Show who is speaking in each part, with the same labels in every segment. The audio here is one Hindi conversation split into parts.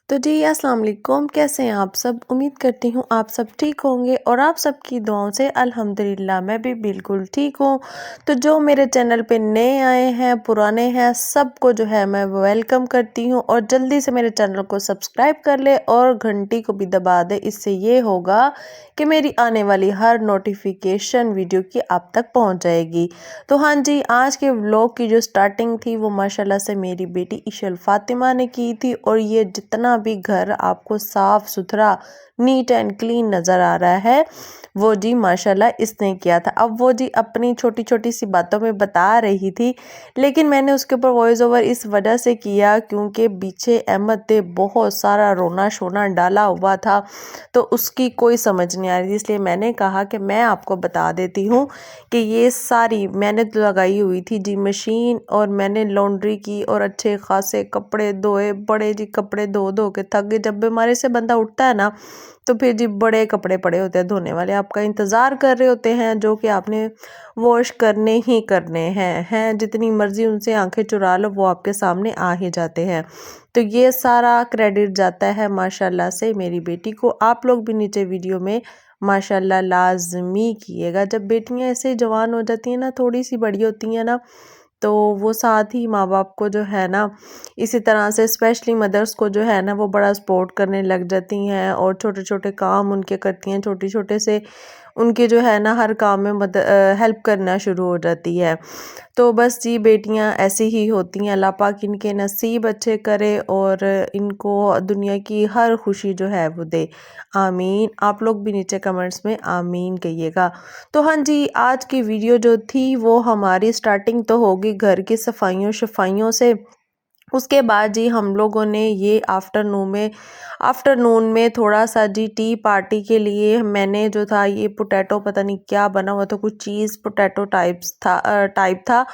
Speaker 1: तो जी अस्सलाम वालेकुम, कैसे हैं आप सब। उम्मीद करती हूँ आप सब ठीक होंगे और आप सबकी दुआओं से अल्हम्दुलिल्लाह मैं भी बिल्कुल ठीक हूँ। तो जो मेरे चैनल पे नए आए हैं, पुराने हैं, सबको जो है मैं वेलकम करती हूँ और जल्दी से मेरे चैनल को सब्सक्राइब कर ले और घंटी को भी दबा दे। इससे ये होगा कि मेरी आने वाली हर नोटिफिकेशन वीडियो की आप तक पहुँच जाएगी। तो हाँ जी, आज के व्लॉग की जो स्टार्टिंग थी वो माशाल्लाह से मेरी बेटी इशल फातिमा ने की थी और ये जितना भी घर आपको साफ सुथरा नीट एंड क्लीन नज़र आ रहा है वो जी माशाल्लाह इसने किया था। अब वो जी अपनी छोटी छोटी सी बातों में बता रही थी, लेकिन मैंने उसके ऊपर वॉइस ओवर इस वजह से किया क्योंकि पीछे अहमद ने बहुत सारा रोना शोना डाला हुआ था तो उसकी कोई समझ नहीं आ रही थी। इसलिए मैंने कहा कि मैं आपको बता देती हूँ कि ये सारी मैंने तो लगाई हुई थी जी मशीन और मैंने लॉन्ड्री की और अच्छे खासे कपड़े धोए। बड़े जी कपड़े धो धो के थक गए। जब बीमारी से बंदा उठता है ना तो फिर जी बड़े कपड़े पड़े होते हैं धोने वाले, आपका इंतज़ार कर रहे होते हैं जो कि आपने वॉश करने ही करने हैं जितनी मर्जी उनसे आंखें चुरा लो वो आपके सामने आ ही जाते हैं। तो ये सारा क्रेडिट जाता है माशाल्लाह से मेरी बेटी को। आप लोग भी नीचे वीडियो में माशाल्लाह लाजमी कीजिएगा। जब बेटियां ऐसे जवान हो जाती हैं ना, थोड़ी सी बड़ी होती हैं ना, तो वो साथ ही माँ बाप को जो है ना इसी तरह से स्पेशली मदर्स को जो है ना वो बड़ा सपोर्ट करने लग जाती हैं और छोटे छोटे काम उनके करती हैं। छोटे छोटे से उनके जो है ना हर काम में हेल्प करना शुरू हो जाती है। तो बस जी बेटियां ऐसी ही होती हैं। अल्लाह पाक इनके नसीब अच्छे करे और इनको दुनिया की हर खुशी जो है वो दे। आमीन। आप लोग भी नीचे कमेंट्स में आमीन कहिएगा। तो हाँ जी, आज की वीडियो जो थी वो हमारी स्टार्टिंग तो होगी घर की सफाइयों से। उसके बाद जी हम लोगों ने ये आफ्टरनून में थोड़ा सा जी टी पार्टी के लिए मैंने जो था ये पोटैटो पता नहीं क्या बना हुआ था, कुछ चीज़ पोटैटो टाइप था।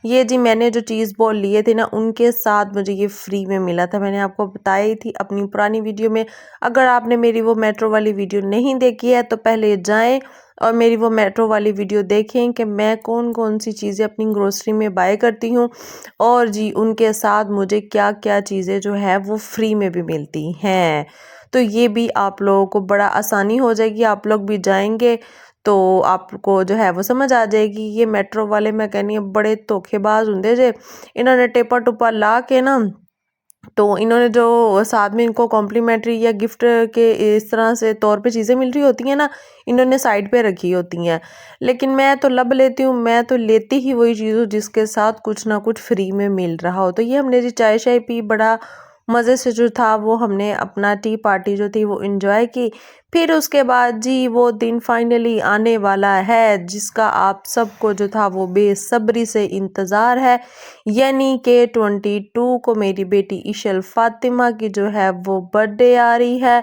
Speaker 1: ये जी मैंने जो चीज़ बॉल लिए थे ना उनके साथ मुझे ये फ्री में मिला था। मैंने आपको बताई थी अपनी पुरानी वीडियो में। अगर आपने मेरी वो मेट्रो वाली वीडियो नहीं देखी है तो पहले जाएं और मेरी वो मेट्रो वाली वीडियो देखें कि मैं कौन कौन सी चीज़ें अपनी ग्रोसरी में बाय करती हूँ और जी उनके साथ मुझे क्या क्या चीज़ें जो है वो फ्री में भी मिलती हैं। तो ये भी आप लोगों को बड़ा आसानी हो जाएगी। आप लोग भी जाएंगे तो आपको जो है वो समझ आ जाएगी। ये मेट्रो वाले मैं कहनी है बड़े धोखेबाज होंगे जे इन्होंने टेपा टुपा ला के ना तो इन्होंने जो साथ में इनको कॉम्प्लीमेंट्री या गिफ्ट के इस तरह से तौर पे चीज़ें मिल रही होती हैं ना, इन्होंने साइड पे रखी होती हैं। लेकिन मैं तो लब लेती हूँ, मैं तो लेती ही वही चीज़ हूँ जिसके साथ कुछ ना कुछ फ्री में मिल रहा हो। तो ये हमने जी चाय शाय पी, बड़ा मज़े से जो था वो हमने अपना टी पार्टी जो थी वो एंजॉय की। फिर उसके बाद जी वो दिन फाइनली आने वाला है जिसका आप सबको जो था वो बेसब्री से इंतज़ार है, यानी कि 22 को मेरी बेटी इशल फातिमा की जो है वो बर्थडे आ रही है।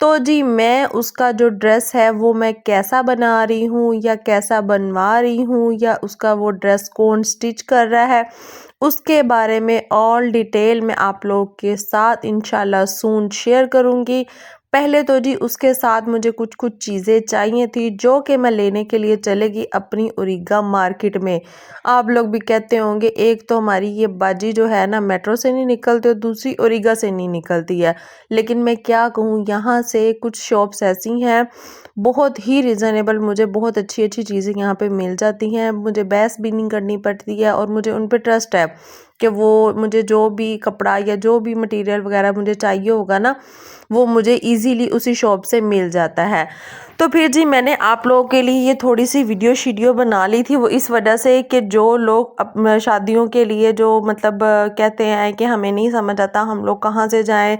Speaker 1: तो जी मैं उसका जो ड्रेस है वो मैं कैसा बना रही हूँ या कैसा बनवा रही हूँ या उसका वो ड्रेस कौन स्टिच कर रहा है उसके बारे में ऑल डिटेल में आप लोग के साथ इंशाल्लाह सून शेयर करूँगी। पहले तो जी उसके साथ मुझे कुछ कुछ चीज़ें चाहिए थी जो कि मैं लेने के लिए चलेगी अपनी ओरिगा मार्केट में। आप लोग भी कहते होंगे एक तो हमारी ये बाजी जो है ना मेट्रो से नहीं निकलती और दूसरी ओरिगा से नहीं निकलती है। लेकिन मैं क्या कहूँ, यहाँ से कुछ शॉप्स ऐसी हैं बहुत ही रिजनेबल, मुझे बहुत अच्छी अच्छी चीज़ें यहाँ पे मिल जाती हैं। मुझे बहस भी नहीं करनी पड़ती है और मुझे उन पे ट्रस्ट है कि वो मुझे जो भी कपड़ा या जो भी मटेरियल वगैरह मुझे चाहिए होगा ना वो मुझे इजीली उसी शॉप से मिल जाता है। तो फिर जी मैंने आप लोगों के लिए ये थोड़ी सी वीडियो शीडियो बना ली थी वो इस वजह से कि जो लोग शादियों के लिए जो मतलब कहते हैं कि हमें नहीं समझ आता हम लोग कहाँ से जाएं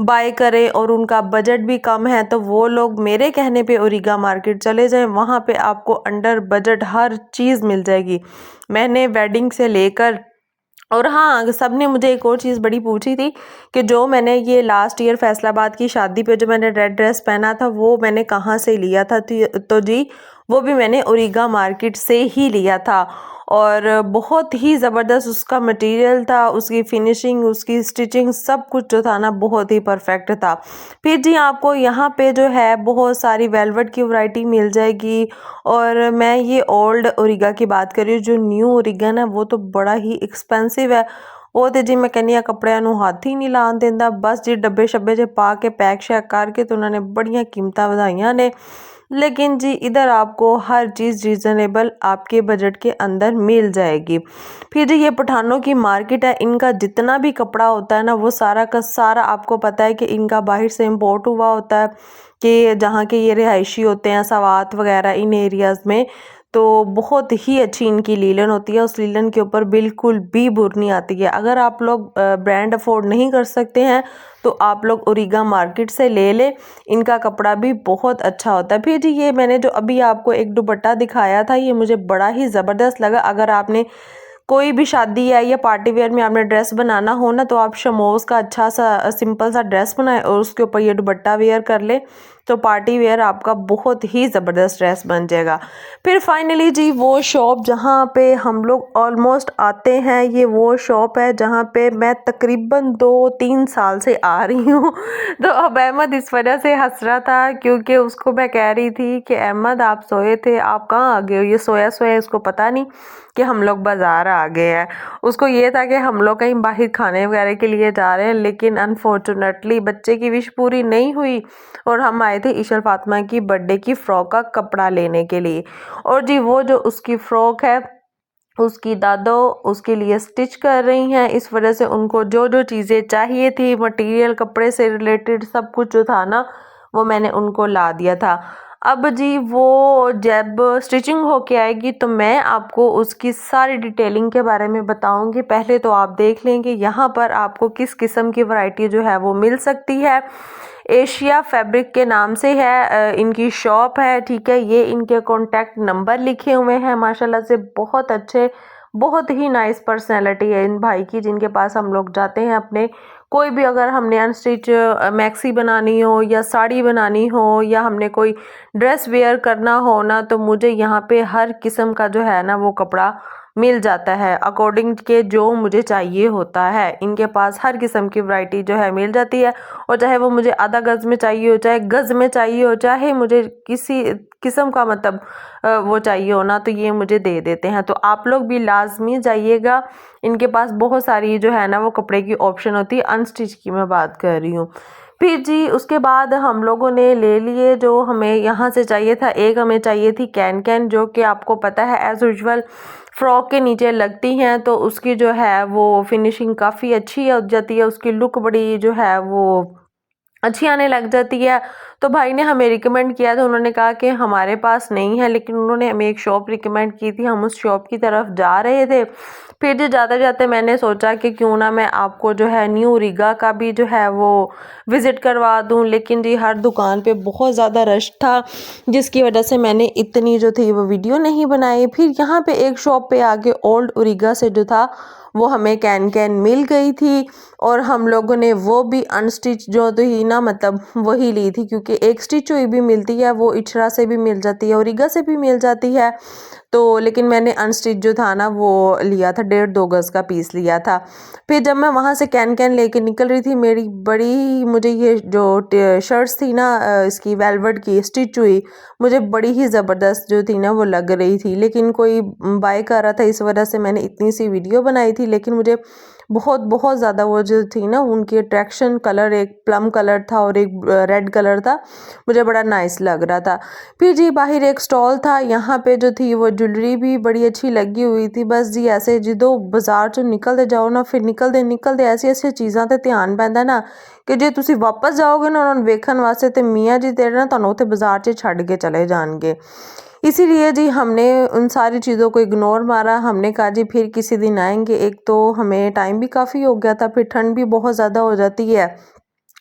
Speaker 1: बाय करें और उनका बजट भी कम है, तो वो लोग मेरे कहने पे ओरिगा मार्केट चले जाएं। वहाँ पे आपको अंडर बजट हर चीज़ मिल जाएगी। मैंने वेडिंग से लेकर और हाँ सब ने मुझे एक और चीज़ बड़ी पूछी थी कि जो मैंने ये लास्ट ईयर फैसलाबाद की शादी पे जो मैंने रेड ड्रेस पहना था वो मैंने कहाँ से लिया था। तो जी वो भी मैंने ओरिगा मार्केट से ही लिया था और बहुत ही ज़बरदस्त उसका मटेरियल था, उसकी फिनिशिंग, उसकी स्टिचिंग, सब कुछ जो था ना बहुत ही परफेक्ट था। फिर जी आपको यहाँ पे जो है बहुत सारी वेलवेट की वैरायटी मिल जाएगी और मैं ये ओल्ड ओरिगा की बात कर रही हूँ। जो न्यू ओरिगा ना वो तो बड़ा ही एक्सपेंसिव है ਉਹ ਤੇ ਜੀ ਮੈਂ ਕਹਿੰਦੀ ਆ ਕੱਪੜਿਆਂ ਨੂੰ ਹੱਥ ਹੀ ਨਹੀਂ ਲਾਉਣ ਦਿੰਦਾ। ਬਸ ਜੀ ਡੱਬੇ शब्बे 'ਚ पा के पैक शैक करके तो उन्होंने बड़ियां कीमतां ਵਧਾਈਆਂ ने। लेकिन जी इधर आपको हर चीज़ रीज़नेबल आपके बजट के अंदर मिल जाएगी। फिर जी ये पठानों की मार्केट है, इनका जितना भी कपड़ा होता है ना वो सारा का सारा आपको पता है कि इनका बाहर से इम्पोर्ट हुआ होता है, कि जहाँ के ये रिहायशी होते हैं सवात वगैरह इन एरियाज़ में, तो बहुत ही अच्छी इनकी लीलन होती है। उस लीलन के ऊपर बिल्कुल भी बुर नहीं आती है। अगर आप लोग ब्रांड अफोर्ड नहीं कर सकते हैं तो आप लोग ओरिगा मार्केट से ले लें, इनका कपड़ा भी बहुत अच्छा होता है। फिर जी ये मैंने जो अभी आपको एक दुपट्टा दिखाया था ये मुझे बड़ा ही ज़बरदस्त लगा। अगर आपने कोई भी शादी है या पार्टी वेयर में आपने ड्रेस बनाना हो ना तो आप शमोज का अच्छा सा सिंपल सा ड्रेस बनाए और उसके ऊपर ये दुपट्टा वेयर कर ले तो पार्टी वेयर आपका बहुत ही ज़बरदस्त ड्रेस बन जाएगा। फिर फाइनली जी वो शॉप जहाँ पे हम लोग ऑलमोस्ट आते हैं, ये वो शॉप है जहाँ पे मैं तकरीबन 2-3 साल से आ रही हूँ। तो अब अहमद इस वजह से हंस रहा था क्योंकि उसको मैं कह रही थी कि अहमद आप सोए थे, आप कहाँ आ गए हो? ये सोया सोया इसको पता नहीं कि हम लोग बाज़ार आ गए हैं। उसको ये था कि हम लोग कहीं बाहर खाने वगैरह के लिए जा रहे हैं, लेकिन अनफॉर्चुनेटली बच्चे की विश पूरी नहीं हुई और हम आए थे ईशल फातिमा की बर्थडे की फ़्रॉक का कपड़ा लेने के लिए। और जी वो जो उसकी फ़्रॉक है उसकी दादो उसके लिए स्टिच कर रही हैं, इस वजह से उनको जो जो चीज़ें चाहिए थी मटेरियल कपड़े से रिलेटेड सब कुछ जो था ना वो मैंने उनको ला दिया था। अब जी वो जब स्टिचिंग होके आएगी तो मैं आपको उसकी सारी डिटेलिंग के बारे में बताऊंगी। पहले तो आप देख लेंगे यहाँ पर आपको किस किस्म की वैरायटी जो है वो मिल सकती है। एशिया फैब्रिक के नाम से है इनकी शॉप है, ठीक है। ये इनके कॉन्टैक्ट नंबर लिखे हुए हैं, माशाल्लाह से बहुत अच्छे, बहुत ही नाइस पर्सनैलिटी है इन भाई की, जिनके पास हम लोग जाते हैं अपने कोई भी अगर हमने अनस्टिच मैक्सी बनानी हो या साड़ी बनानी हो या हमने कोई ड्रेस वेयर करना हो ना तो मुझे यहाँ पे हर किस्म का जो है ना वो कपड़ा मिल जाता है अकॉर्डिंग के जो मुझे चाहिए होता है। इनके पास हर किस्म की वैरायटी जो है मिल जाती है और चाहे वो मुझे आधा गज़ में चाहिए हो, चाहे गज़ में चाहिए हो, चाहे मुझे किसी किस्म का मतलब वो चाहिए हो ना तो ये मुझे दे देते हैं। तो आप लोग भी लाजमी जाइएगा, इनके पास बहुत सारी जो है ना वो कपड़े की ऑप्शन होती है, अनस्टिच की मैं बात कर रही हूँ। फिर जी उसके बाद हम लोगों ने ले लिए जो हमें यहाँ से चाहिए था। एक हमें चाहिए थी कैन कैन, जो कि आपको पता है एज़ यूजुअल फ्रॉक के नीचे लगती हैं तो उसकी जो है वो फिनिशिंग काफ़ी अच्छी हो जाती है, उसकी लुक बड़ी जो है वो अच्छी आने लग जाती है। तो भाई ने हमें रिकमेंड किया था, उन्होंने कहा कि हमारे पास नहीं है, लेकिन उन्होंने हमें एक शॉप रिकमेंड की थी, हम उस शॉप की तरफ जा रहे थे। फिर जो जाते जाते मैंने सोचा कि क्यों ना मैं आपको जो है न्यू रीगा का भी जो है वो विज़िट करवा दूं, लेकिन जी हर दुकान पे बहुत ज़्यादा रश था जिसकी वजह से मैंने इतनी जो थी वो वीडियो नहीं बनाई। फिर यहाँ पे एक शॉप पे आके ओल्ड ओरिगा से जो था वो हमें कैन कैन मिल गई थी और हम लोगों ने वो भी अनस्टिच जो थी ना मतलब वही ली थी, क्योंकि एक स्टिच हुई भी मिलती है वो इचरा से भी मिल जाती है और रीगा से भी मिल जाती है। तो लेकिन मैंने अनस्टिच जो था ना वो लिया था, 1.5-2 गज़ का पीस लिया था। फिर जब मैं वहाँ से कैन कैन लेके निकल रही थी मेरी बड़ी मुझे ये जो शर्ट्स थी ना इसकी वेलवेट की स्टिच हुई मुझे बड़ी ही ज़बरदस्त जो थी ना वो लग रही थी, लेकिन कोई बाय कर रहा था इस वजह से मैंने इतनी सी वीडियो बनाई थी। लेकिन मुझे बहुत ज़्यादा वो जो थी ना उनकी अट्रैक्शन कलर, एक प्लम कलर था और एक रेड कलर था, मुझे बड़ा नाइस लग रहा था। फिर जी बाहर एक स्टॉल था, यहाँ पे जो थी वो ज्वेलरी भी बड़ी अच्छी लगी हुई थी। बस जी ऐसे जो बाज़ार चो निकलते जाओ ना फिर निकलते ऐसी चीज़ों ते ध्यान पैंदा ना कि जे तुसी वापस जाओगे ना उन्होंने वेखन वास्ते तो मियाँ जी तेरे ना तुहानू उत्थे बाज़ार 'च छड्ड के चले जाएंगे। इसीलिए जी हमने उन सारी चीज़ों को इग्नोर मारा, हमने कहा जी फिर किसी दिन आएंगे। एक तो हमें टाइम भी काफ़ी हो गया था, फिर ठंड भी बहुत ज़्यादा हो जाती है,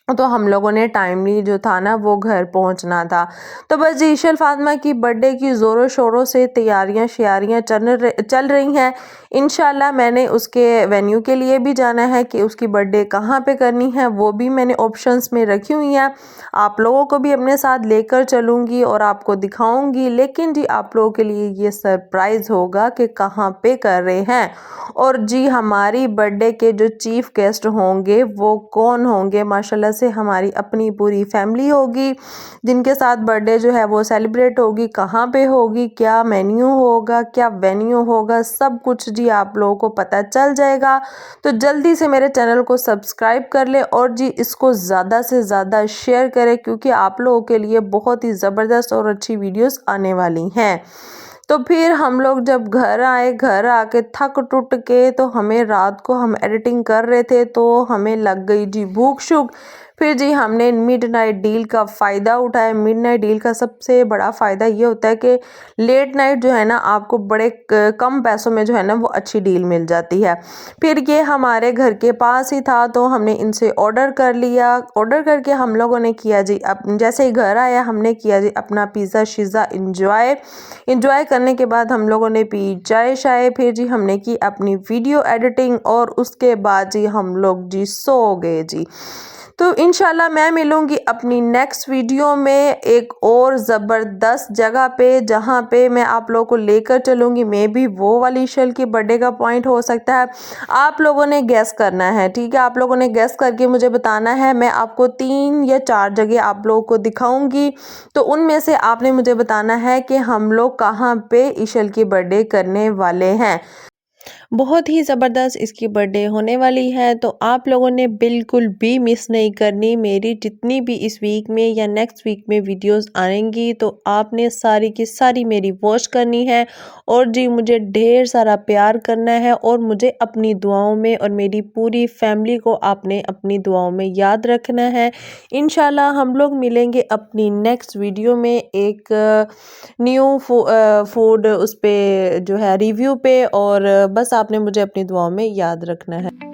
Speaker 1: तो हम लोगों ने टाइमली जो था ना वो घर पहुंचना था। तो बस जी ईशल फातिमा की बर्थडे की ज़ोरों शोरों से तैयारियां शयारियां चल रही हैं। इंशाल्लाह मैंने उसके वेन्यू के लिए भी जाना है कि उसकी बर्थडे कहाँ पे करनी है, वो भी मैंने ऑप्शंस में रखी हुई हैं। आप लोगों को भी अपने साथ लेकर चलूँगी और आपको दिखाऊँगी, लेकिन जी आप लोगों के लिए ये सरप्राइज़ होगा कि कहाँ पे कर रहे हैं। और जी हमारी बर्थडे के जो चीफ़ गेस्ट होंगे वो कौन होंगे, माशाल्लाह से हमारी अपनी पूरी फैमिली होगी जिनके साथ बर्थडे जो है वो सेलिब्रेट होगी। कहाँ पे होगी, क्या मेन्यू होगा, क्या वेन्यू होगा, सब कुछ जी आप लोगों को पता चल जाएगा। तो जल्दी से मेरे चैनल को सब्सक्राइब कर ले और जी इसको ज़्यादा से ज़्यादा शेयर करें, क्योंकि आप लोगों के लिए बहुत ही ज़बरदस्त और अच्छी वीडियोस आने वाली हैं। तो फिर हम लोग जब घर आए, घर आके थक टूट के, तो हमें रात को हम एडिटिंग कर रहे थे तो हमें लग गई जी भूख शुक। फिर जी हमने मिडनाइट डील का फ़ायदा उठाया। मिडनाइट डील का सबसे बड़ा फ़ायदा ये होता है कि लेट नाइट जो है ना आपको बड़े कम पैसों में जो है ना वो अच्छी डील मिल जाती है। फिर ये हमारे घर के पास ही था तो हमने इनसे ऑर्डर कर लिया। ऑर्डर करके हम लोगों ने किया जी, अब जैसे ही घर आया हमने किया जी अपना पिज़्ज़ा शिज़्ज़ा इंजॉय करने के बाद हम लोगों ने पी चाय शाय। फिर जी हमने की अपनी वीडियो एडिटिंग और उसके बाद जी हम लोग जी सो गए जी। तो इंशाल्लाह मैं मिलूंगी अपनी नेक्स्ट वीडियो में एक और ज़बरदस्त जगह पे, जहाँ पे मैं आप लोगों को लेकर चलूंगी। मे भी वो वाली ईशल की बर्थडे का पॉइंट हो सकता है। आप लोगों ने गैस करना है, ठीक है। आप लोगों ने गैस करके मुझे बताना है। मैं आपको 3 या 4 जगह आप लोगों को दिखाऊंगी, तो उनमें से आपने मुझे बताना है कि हम लोग कहाँ पे ईशल की बर्थडे करने वाले हैं। बहुत ही ज़बरदस्त इसकी बर्थडे होने वाली है, तो आप लोगों ने बिल्कुल भी मिस नहीं करनी। मेरी जितनी भी इस वीक में या नेक्स्ट वीक में वीडियोस आएंगी तो आपने सारी की सारी मेरी वॉच करनी है और जी मुझे ढेर सारा प्यार करना है और मुझे अपनी दुआओं में और मेरी पूरी फैमिली को आपने अपनी दुआओं में याद रखना है। इंशाल्लाह हम लोग मिलेंगे अपनी नेक्स्ट वीडियो में एक न्यू फूड उस पे जो है रिव्यू पे, और बस आपने मुझे अपनी दुआओं में याद रखना है।